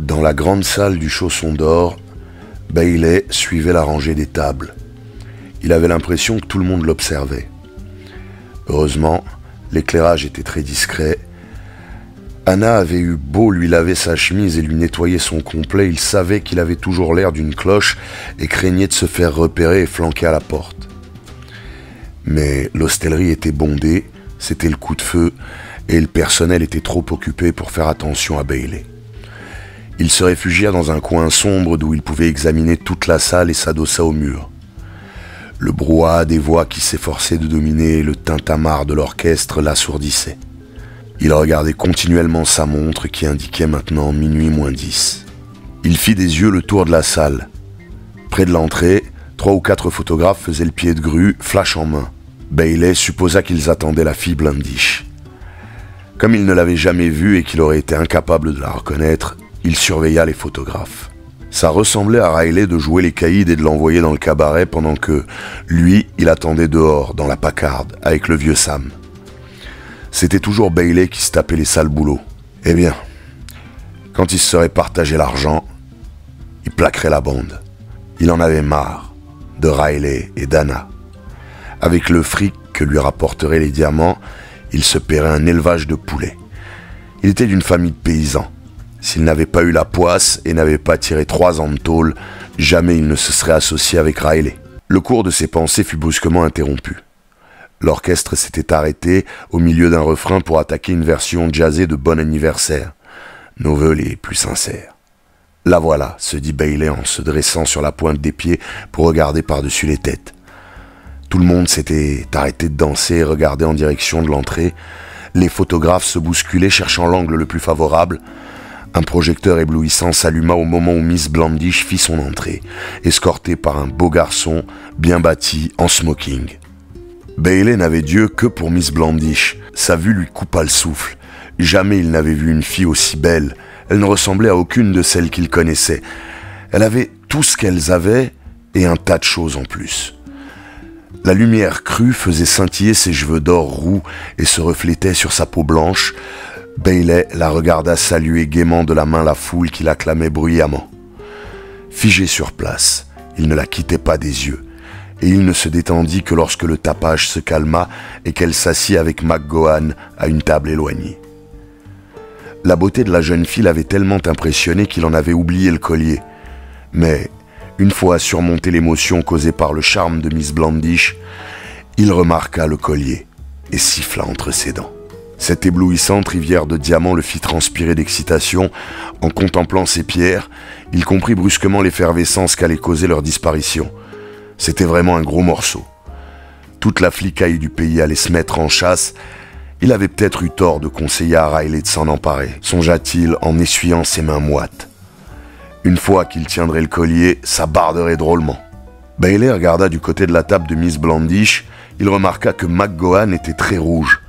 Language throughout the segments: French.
Dans la grande salle du Chausson d'Or, Bailey suivait la rangée des tables. Il avait l'impression que tout le monde l'observait. Heureusement, l'éclairage était très discret. Anna avait eu beau lui laver sa chemise et lui nettoyer son complet, il savait qu'il avait toujours l'air d'une cloche et craignait de se faire repérer et flanquer à la porte. Mais l'hostellerie était bondée, c'était le coup de feu, et le personnel était trop occupé pour faire attention à Bailey. Ils se réfugièrent dans un coin sombre d'où ils pouvaient examiner toute la salle et s'adossa au mur. Le brouhaha des voix qui s'efforçaient de dominer le tintamarre de l'orchestre l'assourdissait. Il regardait continuellement sa montre qui indiquait maintenant minuit moins 10. Il fit des yeux le tour de la salle. Près de l'entrée, 3 ou 4 photographes faisaient le pied de grue, flash en main. Bailey supposa qu'ils attendaient la fille Blandish. Comme il ne l'avait jamais vue et qu'il aurait été incapable de la reconnaître, il surveilla les photographes. Ça ressemblait à Riley de jouer les caïds et de l'envoyer dans le cabaret pendant que, lui, il attendait dehors, dans la pacarde, avec le vieux Sam. C'était toujours Bailey qui se tapait les sales boulots. Eh bien, quand il se serait partagé l'argent, il plaquerait la bande. Il en avait marre de Riley et d'Anna. Avec le fric que lui rapporteraient les diamants, il se paierait un élevage de poulets. Il était d'une famille de paysans. S'il n'avait pas eu la poisse et n'avait pas tiré 3 ans de tôle, jamais il ne se serait associé avec Riley. Le cours de ses pensées fut brusquement interrompu. L'orchestre s'était arrêté au milieu d'un refrain pour attaquer une version jazzée de Bon anniversaire. Nos vœux les plus sincères. La voilà, se dit Bailey en se dressant sur la pointe des pieds pour regarder par-dessus les têtes. Tout le monde s'était arrêté de danser et regardait en direction de l'entrée. Les photographes se bousculaient cherchant l'angle le plus favorable. Un projecteur éblouissant s'alluma au moment où Miss Blandish fit son entrée, escortée par un beau garçon bien bâti en smoking. Bailey n'avait d'yeux que pour Miss Blandish. Sa vue lui coupa le souffle. Jamais il n'avait vu une fille aussi belle. Elle ne ressemblait à aucune de celles qu'il connaissait. Elle avait tout ce qu'elles avaient et un tas de choses en plus. La lumière crue faisait scintiller ses cheveux d'or roux et se reflétait sur sa peau blanche. Bailey la regarda saluer gaiement de la main la foule qui l'acclamait bruyamment. Figé sur place, il ne la quittait pas des yeux, et il ne se détendit que lorsque le tapage se calma et qu'elle s'assit avec McGowan à une table éloignée. La beauté de la jeune fille l'avait tellement impressionné qu'il en avait oublié le collier. Mais, une fois surmonté l'émotion causée par le charme de Miss Blandish, il remarqua le collier et siffla entre ses dents. Cette éblouissante rivière de diamants le fit transpirer d'excitation. En contemplant ces pierres, il comprit brusquement l'effervescence qu'allait causer leur disparition. C'était vraiment un gros morceau. Toute la flicaille du pays allait se mettre en chasse. Il avait peut-être eu tort de conseiller à Riley de s'en emparer, songea-t-il en essuyant ses mains moites. Une fois qu'il tiendrait le collier, ça barderait drôlement. Bailey regarda du côté de la table de Miss Blandish. Il remarqua que McGowan était très rouge.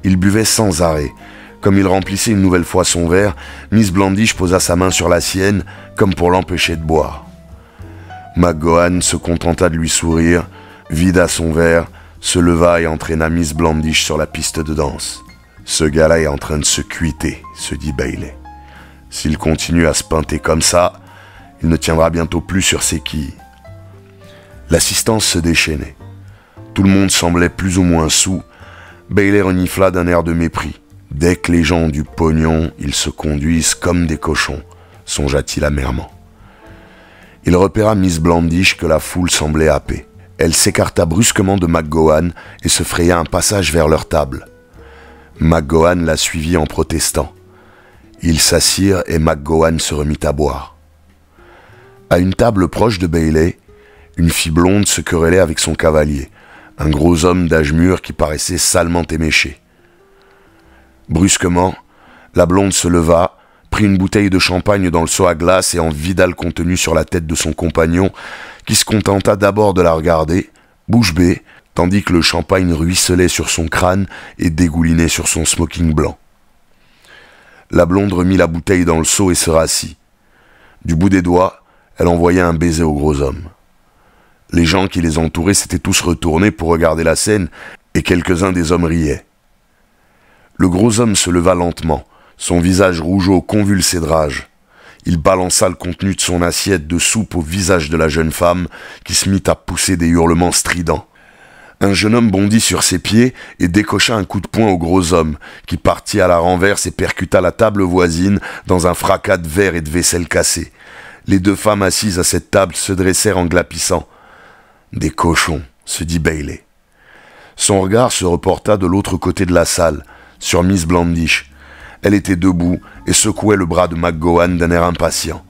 Il buvait sans arrêt. Comme il remplissait une nouvelle fois son verre, Miss Blandish posa sa main sur la sienne, comme pour l'empêcher de boire. McGowan se contenta de lui sourire, vida son verre, se leva et entraîna Miss Blandish sur la piste de danse. « Ce gars-là est en train de se cuiter », se dit Bailey. « S'il continue à se pinter comme ça, il ne tiendra bientôt plus sur ses quilles. » L'assistance se déchaînait. Tout le monde semblait plus ou moins saoul. Bailey renifla d'un air de mépris. « Dès que les gens ont du pognon, ils se conduisent comme des cochons », songea-t-il amèrement. Il repéra Miss Blandish que la foule semblait happer. Elle s'écarta brusquement de McGowan et se fraya un passage vers leur table. McGowan la suivit en protestant. Ils s'assirent et McGowan se remit à boire. À une table proche de Bailey, une fille blonde se querellait avec son cavalier, un gros homme d'âge mûr qui paraissait salement éméché. Brusquement, la blonde se leva, prit une bouteille de champagne dans le seau à glace et en vida le contenu sur la tête de son compagnon, qui se contenta d'abord de la regarder, bouche bée, tandis que le champagne ruisselait sur son crâne et dégoulinait sur son smoking blanc. La blonde remit la bouteille dans le seau et se rassit. Du bout des doigts, elle envoya un baiser au gros homme. Les gens qui les entouraient s'étaient tous retournés pour regarder la scène et quelques-uns des hommes riaient. Le gros homme se leva lentement, son visage rougeau convulsé de rage. Il balança le contenu de son assiette de soupe au visage de la jeune femme, qui se mit à pousser des hurlements stridents. Un jeune homme bondit sur ses pieds et décocha un coup de poing au gros homme, qui partit à la renverse et percuta la table voisine dans un fracas de verre et de vaisselle cassée. Les deux femmes assises à cette table se dressèrent en glapissant. « Des cochons », se dit Bailey. Son regard se reporta de l'autre côté de la salle, sur Miss Blandish. Elle était debout et secouait le bras de McGowan d'un air impatient.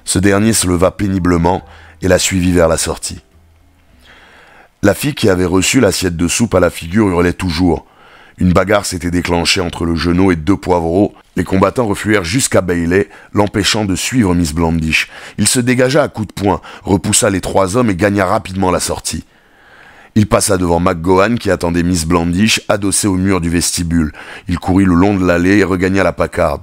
Ce dernier se leva péniblement et la suivit vers la sortie. La fille qui avait reçu l'assiette de soupe à la figure hurlait toujours. Une bagarre s'était déclenchée entre le genou et deux poivreaux. Les combattants refluèrent jusqu'à Bailey, l'empêchant de suivre Miss Blandish. Il se dégagea à coups de poing, repoussa les trois hommes et gagna rapidement la sortie. Il passa devant McGowan qui attendait Miss Blandish, adossée au mur du vestibule. Il courut le long de l'allée et regagna la Packard.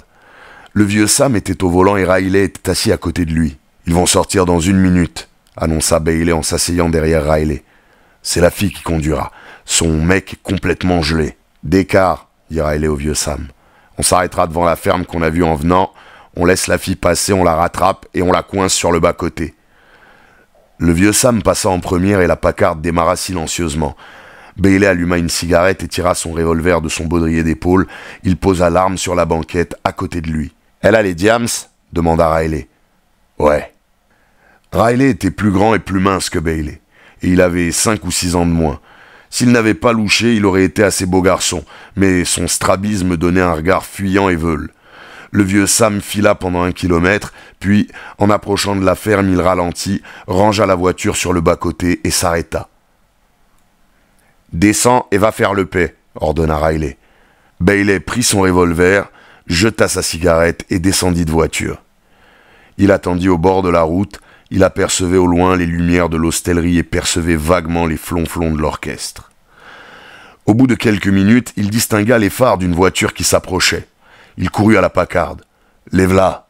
Le vieux Sam était au volant et Riley était assis à côté de lui. « Ils vont sortir dans 1 minute », annonça Bailey en s'asseyant derrière Riley. « C'est la fille qui conduira. Son mec est complètement gelé. »« D'écart », dit Riley au vieux Sam. « On s'arrêtera devant la ferme qu'on a vue en venant. On laisse la fille passer, on la rattrape et on la coince sur le bas-côté. » Le vieux Sam passa en première et la Packard démarra silencieusement. Bailey alluma une cigarette et tira son revolver de son baudrier d'épaule. Il posa l'arme sur la banquette à côté de lui. « Elle a les diams ?» demanda Riley. « Ouais. » Riley était plus grand et plus mince que Bailey, et il avait 5 ou 6 ans de moins. S'il n'avait pas louché, il aurait été assez beau garçon, mais son strabisme donnait un regard fuyant et veule. Le vieux Sam fila pendant 1 kilomètre, puis, en approchant de la ferme, il ralentit, rangea la voiture sur le bas-côté et s'arrêta. « Descends et va faire le paix », ordonna Riley. Bailey prit son revolver, jeta sa cigarette et descendit de voiture. Il attendit au bord de la route, il apercevait au loin les lumières de l'hostellerie et percevait vaguement les flonflons de l'orchestre. Au bout de quelques minutes, il distingua les phares d'une voiture qui s'approchait. Il courut à la Packard. « Les v'là !»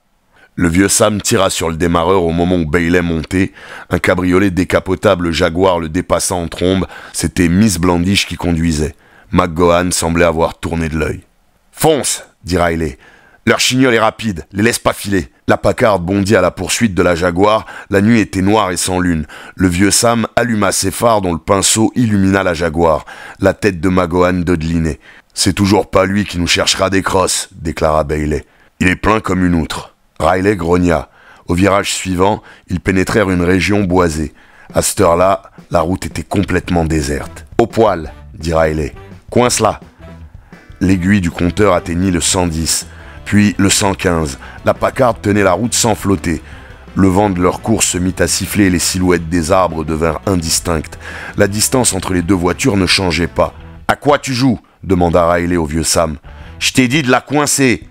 Le vieux Sam tira sur le démarreur au moment où Bailey montait. Un cabriolet décapotable Jaguar le dépassant en trombe. C'était Miss Blandish qui conduisait. McGowan semblait avoir tourné de l'œil. « Fonce !» dit Riley. « Leur chignol est rapide, les laisse pas filer. » La Packard bondit à la poursuite de la Jaguar. La nuit était noire et sans lune. Le vieux Sam alluma ses phares dont le pinceau illumina la Jaguar. La tête de McGowan dodelinait. « C'est toujours pas lui qui nous cherchera des crosses, » déclara Bailey. « Il est plein comme une outre. » Riley grogna. Au virage suivant, ils pénétrèrent une région boisée. À cette heure-là, la route était complètement déserte. « Au poil !» dit Riley. « Coince-la !» L'aiguille du compteur atteignit le 110, puis le 115. La Packard tenait la route sans flotter. Le vent de leur course se mit à siffler et les silhouettes des arbres devinrent indistinctes. La distance entre les deux voitures ne changeait pas. « À quoi tu joues ?» demanda Riley au vieux Sam. « Je t'ai dit de la coincer !»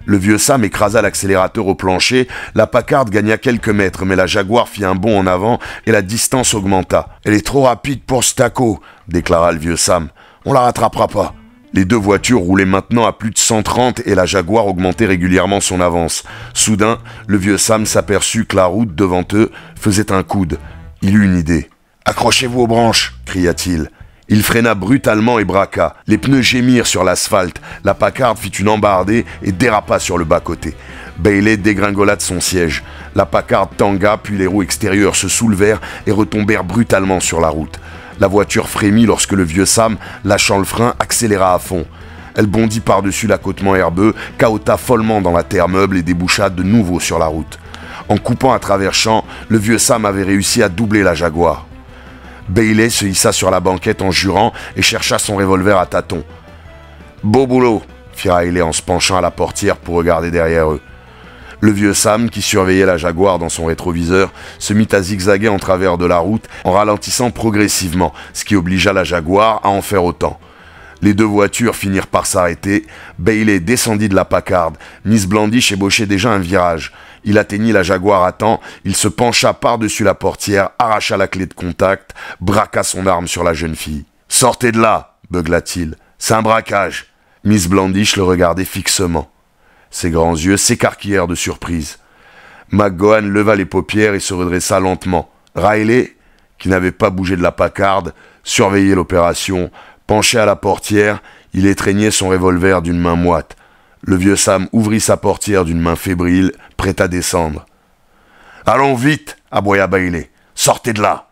Le vieux Sam écrasa l'accélérateur au plancher. La Packard gagna quelques mètres, mais la Jaguar fit un bond en avant et la distance augmenta. « Elle est trop rapide pour ce taco !» déclara le vieux Sam. « On la rattrapera pas !» Les deux voitures roulaient maintenant à plus de 130 et la Jaguar augmentait régulièrement son avance. Soudain, le vieux Sam s'aperçut que la route devant eux faisait un coude. Il eut une idée. « Accrochez-vous aux branches !» cria-t-il. Il freina brutalement et braqua. Les pneus gémirent sur l'asphalte. La Packard fit une embardée et dérapa sur le bas-côté. Bailey dégringola de son siège. La Packard tangua, puis les roues extérieures se soulevèrent et retombèrent brutalement sur la route. La voiture frémit lorsque le vieux Sam, lâchant le frein, accéléra à fond. Elle bondit par-dessus l'accotement herbeux, cahota follement dans la terre meuble et déboucha de nouveau sur la route. En coupant à travers champs, le vieux Sam avait réussi à doubler la Jaguar. Bailey se hissa sur la banquette en jurant et chercha son revolver à tâtons. « Beau boulot !» fit Riley en se penchant à la portière pour regarder derrière eux. Le vieux Sam, qui surveillait la Jaguar dans son rétroviseur, se mit à zigzaguer en travers de la route en ralentissant progressivement, ce qui obligea la Jaguar à en faire autant. Les deux voitures finirent par s'arrêter. Bailey descendit de la Packard. Miss Blandish ébauchait déjà un virage. Il atteignit la Jaguar à temps, il se pencha par-dessus la portière, arracha la clé de contact, braqua son arme sur la jeune fille. « Sortez de là !» beugla-t-il. « C'est un braquage !» Miss Blandish le regardait fixement. Ses grands yeux s'écarquillèrent de surprise. McGowan leva les paupières et se redressa lentement. Riley, qui n'avait pas bougé de la Packard, surveillait l'opération. Penché à la portière, il étreignait son revolver d'une main moite. Le vieux Sam ouvrit sa portière d'une main fébrile, prêt à descendre. « Allons vite !» aboya Bailey. « Sortez de là !»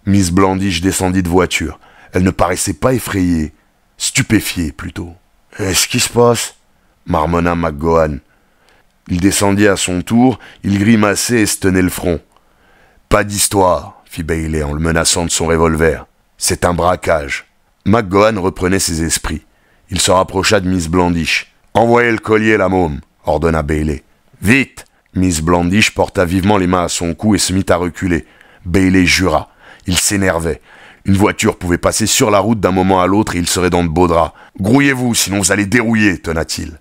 Miss Blandish descendit de voiture. Elle ne paraissait pas effrayée, stupéfiée plutôt. « Qu'est-ce qui se passe ?» marmonna McGowan. Il descendit à son tour, il grimaçait et se tenait le front. « Pas d'histoire !» fit Bailey en le menaçant de son revolver. « C'est un braquage. » McGowan reprenait ses esprits. Il se rapprocha de Miss Blandish. « Envoyez le collier, la môme !» ordonna Bailey. « Vite !» Miss Blandish porta vivement les mains à son cou et se mit à reculer. Bailey jura. Il s'énervait. Une voiture pouvait passer sur la route d'un moment à l'autre et il serait dans de beaux draps. « Grouillez-vous, sinon vous allez dérouiller !» tonna-t-il.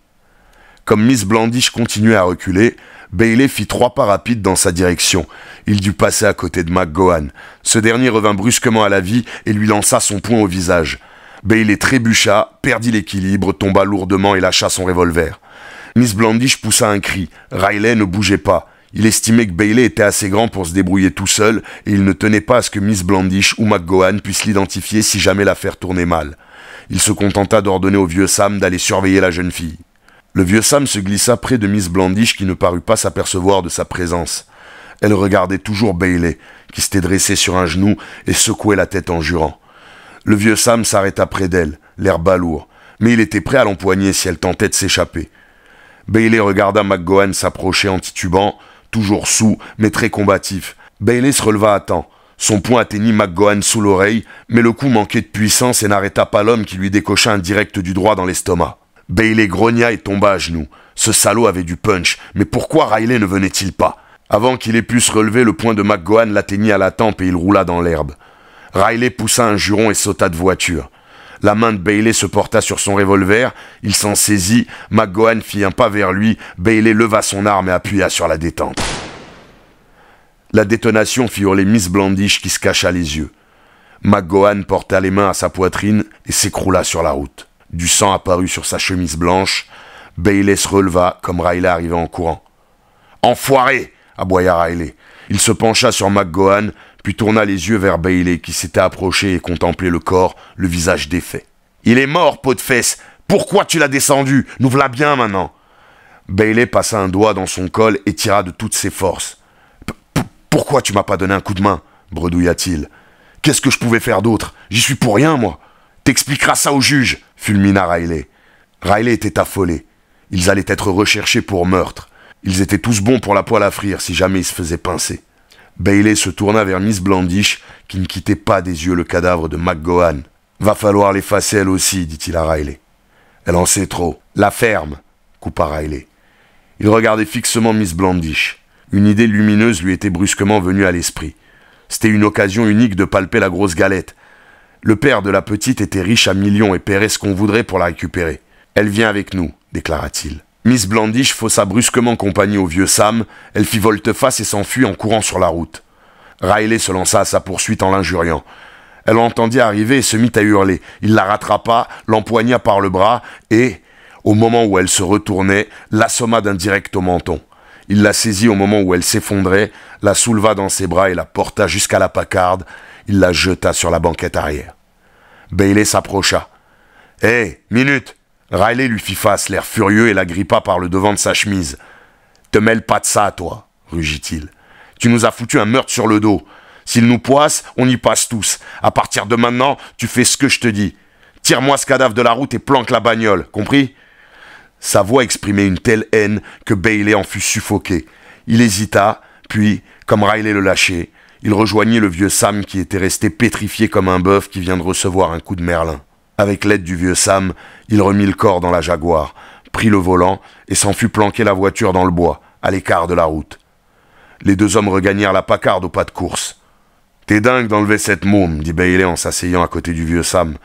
Comme Miss Blandish continuait à reculer, Bailey fit 3 pas rapides dans sa direction. Il dut passer à côté de McGowan. Ce dernier revint brusquement à la vie et lui lança son poing au visage. Bailey trébucha, perdit l'équilibre, tomba lourdement et lâcha son revolver. Miss Blandish poussa un cri. Riley ne bougeait pas. Il estimait que Bailey était assez grand pour se débrouiller tout seul et il ne tenait pas à ce que Miss Blandish ou McGowan puissent l'identifier si jamais l'affaire tournait mal. Il se contenta d'ordonner au vieux Sam d'aller surveiller la jeune fille. Le vieux Sam se glissa près de Miss Blandish qui ne parut pas s'apercevoir de sa présence. Elle regardait toujours Bailey, qui s'était dressé sur un genou et secouait la tête en jurant. Le vieux Sam s'arrêta près d'elle, l'air balourd, mais il était prêt à l'empoigner si elle tentait de s'échapper. Bailey regarda McGowan s'approcher en titubant, toujours saoul, mais très combatif. Bailey se releva à temps. Son poing atteignit McGowan sous l'oreille, mais le coup manquait de puissance et n'arrêta pas l'homme qui lui décocha un direct du droit dans l'estomac. Bailey grogna et tomba à genoux. Ce salaud avait du punch, mais pourquoi Riley ne venait-il pas? Avant qu'il ait pu se relever, le poing de McGowan l'atteignit à la tempe et il roula dans l'herbe. Riley poussa un juron et sauta de voiture. La main de Bailey se porta sur son revolver, il s'en saisit, McGowan fit un pas vers lui, Bailey leva son arme et appuya sur la détente. La détonation fit hurler Miss Blandish qui se cacha les yeux. McGowan porta les mains à sa poitrine et s'écroula sur la route. Du sang apparut sur sa chemise blanche. Bailey se releva comme Riley arrivait en courant. « Enfoiré !» aboya Riley. Il se pencha sur McGowan, puis tourna les yeux vers Bailey qui s'était approché et contemplait le corps, le visage défait. « Il est mort, pot de fesses. Pourquoi tu l'as descendu? Nous v'là bien maintenant. » Bailey passa un doigt dans son col et tira de toutes ses forces. « Pourquoi tu m'as pas donné un coup de main ?» bredouilla-t-il. « Qu'est-ce que je pouvais faire d'autre? J'y suis pour rien, moi. » « T'expliqueras ça au juge !» fulmina Riley. Riley était affolé. Ils allaient être recherchés pour meurtre. Ils étaient tous bons pour la poêle à frire si jamais ils se faisaient pincer. Bailey se tourna vers Miss Blandish, qui ne quittait pas des yeux le cadavre de McGowan. « Va falloir l'effacer elle aussi, dit-il à Riley. « Elle en sait trop. La ferme !» coupa Riley. Il regardait fixement Miss Blandish. Une idée lumineuse lui était brusquement venue à l'esprit. C'était une occasion unique de palper la grosse galette. Le père de la petite était riche à millions et paierait ce qu'on voudrait pour la récupérer. « Elle vient avec nous », déclara-t-il. Miss Blandish faussa brusquement compagnie au vieux Sam. Elle fit volte-face et s'enfuit en courant sur la route. Riley se lança à sa poursuite en l'injuriant. Elle l'entendit arriver et se mit à hurler. Il la rattrapa, l'empoigna par le bras et, au moment où elle se retournait, l'assomma d'un direct au menton. Il la saisit au moment où elle s'effondrait, la souleva dans ses bras et la porta jusqu'à la pacarde. Il la jeta sur la banquette arrière. Bailey s'approcha. « Hé, minute !» Riley lui fit face, l'air furieux, et la grippa par le devant de sa chemise. « Te mêle pas de ça, toi !» rugit-il. « Tu nous as foutu un meurtre sur le dos. S'il nous poisse, on y passe tous. À partir de maintenant, tu fais ce que je te dis. Tire-moi ce cadavre de la route et planque la bagnole, compris ?» Sa voix exprimait une telle haine que Bailey en fut suffoqué. Il hésita, puis, comme Riley le lâchait, il rejoignit le vieux Sam qui était resté pétrifié comme un bœuf qui vient de recevoir un coup de merlin. Avec l'aide du vieux Sam, il remit le corps dans la Jaguar, prit le volant et s'en fut planquer la voiture dans le bois, à l'écart de la route. Les deux hommes regagnèrent la pacarde au pas de course. « T'es dingue d'enlever cette môme, dit Bailey en s'asseyant à côté du vieux Sam.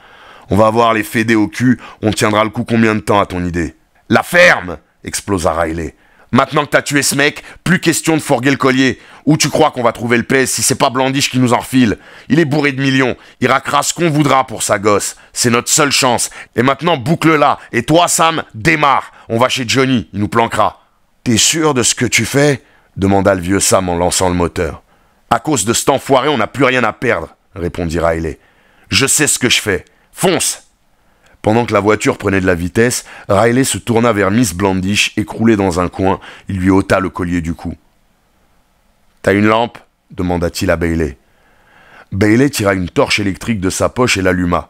On va avoir les fédés au cul, on tiendra le coup combien de temps à ton idée? La ferme !» explosa Riley. Maintenant que t'as tué ce mec, plus question de fourguer le collier. Où tu crois qu'on va trouver le pèse si c'est pas Blandish qui nous en refile? Il est bourré de millions, il raquera ce qu'on voudra pour sa gosse. C'est notre seule chance. Et maintenant, boucle-la. Et toi, Sam, démarre. On va chez Johnny, il nous planquera. T'es sûr de ce que tu fais? Demanda le vieux Sam en lançant le moteur. À cause de cet enfoiré, on n'a plus rien à perdre, répondit Riley. Je sais ce que je fais. Fonce! Pendant que la voiture prenait de la vitesse, Riley se tourna vers Miss Blandish, écroulée dans un coin. Il lui ôta le collier du cou. « T'as une lampe ?» demanda-t-il à Bailey. Bailey tira une torche électrique de sa poche et l'alluma.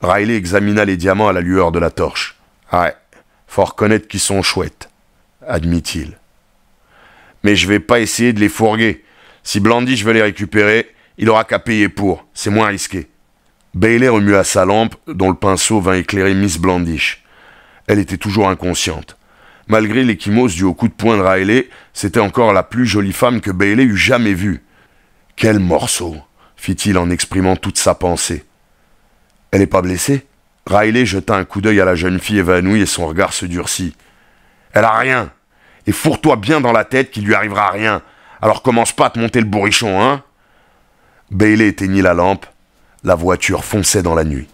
Riley examina les diamants à la lueur de la torche. « Ouais, faut reconnaître qu'ils sont chouettes, » admit-il. « Mais je vais pas essayer de les fourguer. Si Blandish veut les récupérer, il aura qu'à payer pour. C'est moins risqué. » Bailey remua sa lampe, dont le pinceau vint éclairer Miss Blandish. Elle était toujours inconsciente. Malgré l'échymose due au coup de poing de Riley, c'était encore la plus jolie femme que Bailey eût jamais vue. « Quel morceau !» fit-il en exprimant toute sa pensée. « Elle n'est pas blessée ?» Riley jeta un coup d'œil à la jeune fille évanouie et son regard se durcit. « Elle a rien. Et fourre-toi bien dans la tête qu'il lui arrivera rien. Alors commence pas à te monter le bourrichon, hein ?» Bailey éteignit la lampe. La voiture fonçait dans la nuit.